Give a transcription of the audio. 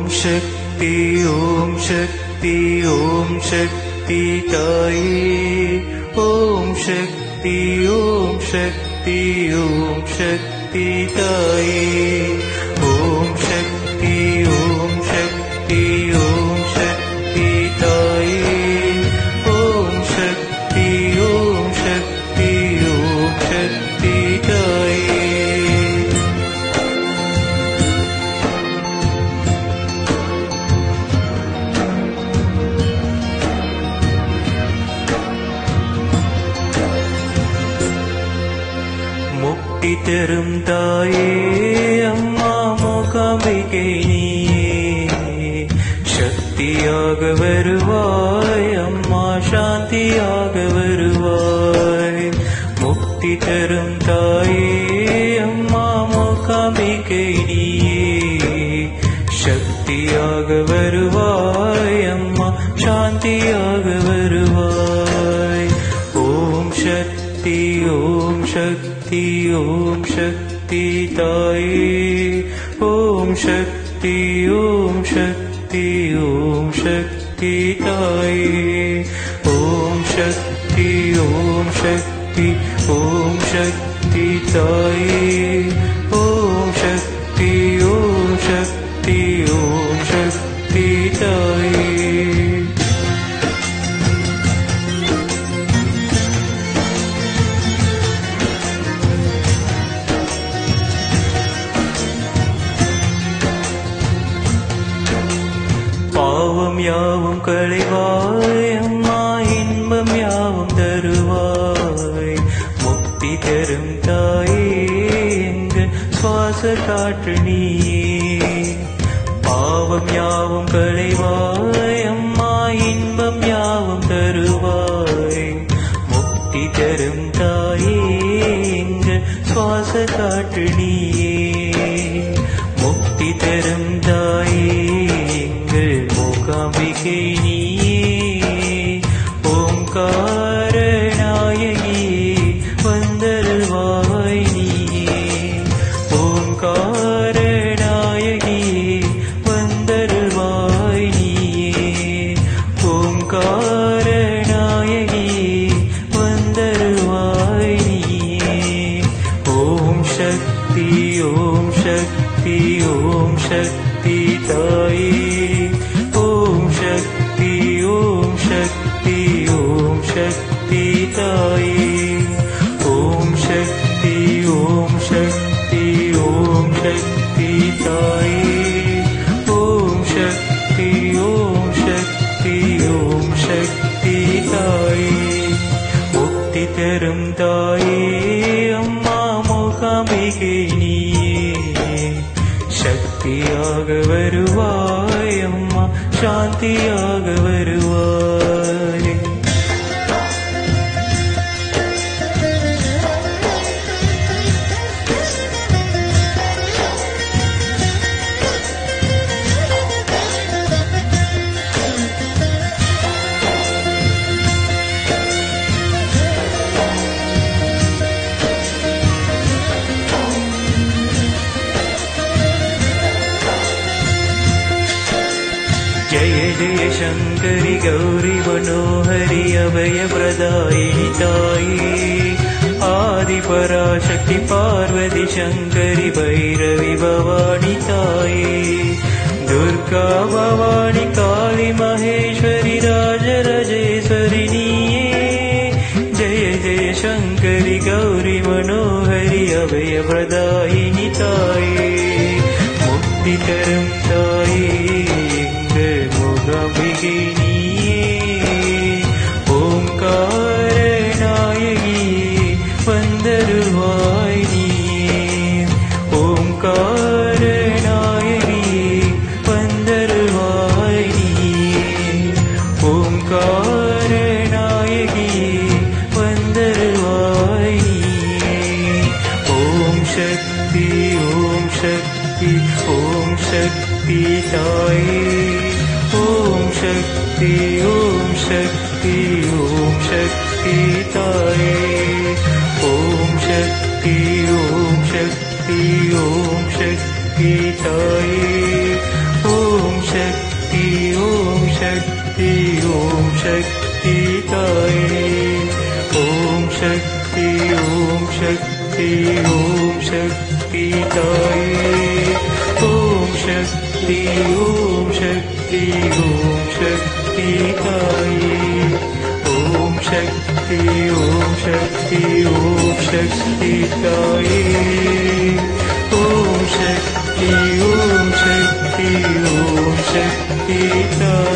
शक्ति ओम शक्ति ओम शक्ति ताये ओम शक्ति ओम शक्ति ओम शक्ति ताये ओम शक्ति ओम शक्ति ओम शक्ति ताये ओम शक्ति ओम शक्ति ओम शक्ति ताये முக்தி தரும் தாயே அம்மா மூகாம்பிகை நீயே சக்தியாக வருவாய் அம்மா சாந்தியாக வருவாய் முக்தி தரும் தாயே அம்மா மூகாம்பிகை நீயே சக்தியாக வருவாய் அம்மா சாந்தியாக வருவாய் ஓம் शक्ति ओम शक्ति ओम शक्ति ताये ओम शक्ति ओम शक्ति ओम शक्ति ताये ओम शक्ति ओम शक्ति ओम शक्ति ताये ओम शक्ति ओम शक्ति ओम शक्ति ताये பாவம் யாவும் களைவாய் அம்மா இன்பம் யாவும் தருவாய் முக்தி தரும் தாயே எங்கள் சுவாச காற்று நீயே பாவம் யாவும் களைவாய் அம்மா இன்பம் யாவும் தருவாய் முக்தி தரும் தாயே எங்கள் சுவாச காற்று நீயே முக்தி தரும் தாயே மூகாம்பிகை நீயே ஓம்கார நாயகியே வந்தருள்வாய் நீயே ஓம்கார நாயகியே வந்தருள்வாய் நீயே ஓம்கார நாயகியே வந்தருள்வாய் நீயே ஓம் சக்தி ஓம் சக்தி ஓம் சக்தி தாயே ओम शक्ति ओम शक्ति ओम शक्ति ताये ओम शक्ति ओम शक्ति ओम शक्ति ताये ओम शक्ति ओम शक्ति ओम शक्ति ताये मुक्ति तरुम ताये अम्मा मूकाम्बिकै नीये शक्तियाग வருவாய் அம்மா சாந்தியாக வருவாய் जय जय शंकरि गौरी मनोहरि अभय प्रदायिनि ताये आदि पराशक्ति पार्वती शंकरि भैरवि भवानी ताये दुर्गा भवानी काली महेश्वरी राजराजेश्वरी नीये जय जय शंकरि गौरी मनोहरि अभय प्रदायिनि ताये मुक्ति तरुम ताये मूकाम्बिकै நீயே ஓம்கார நாயகியே வந்தருள்வாய் நீயே ஓம்கார நாயகியே வந்தருள்வாய் நீயே ஓம்கார நாயகியே வந்தருள்வாய் நீயே ஓம் சக்தி ஓம் शक्ति ओम शक्ति ताये ओम शक्ति ओम शक्ति ओम शक्ति ताये ओम शक्ति ओम शक्ति ओम शक्ति ताये ओम शक्ति ताये ओम शक्ति ओम शक्ति ओम शक्ति ताये ओम शक्ति ओम शक्ति ओम शक्ति ताये ओम शक्ति ओम शक्ति ओम शक्ति ताये ओम शक्ति ओम शक्ति ओम शक्ति ताये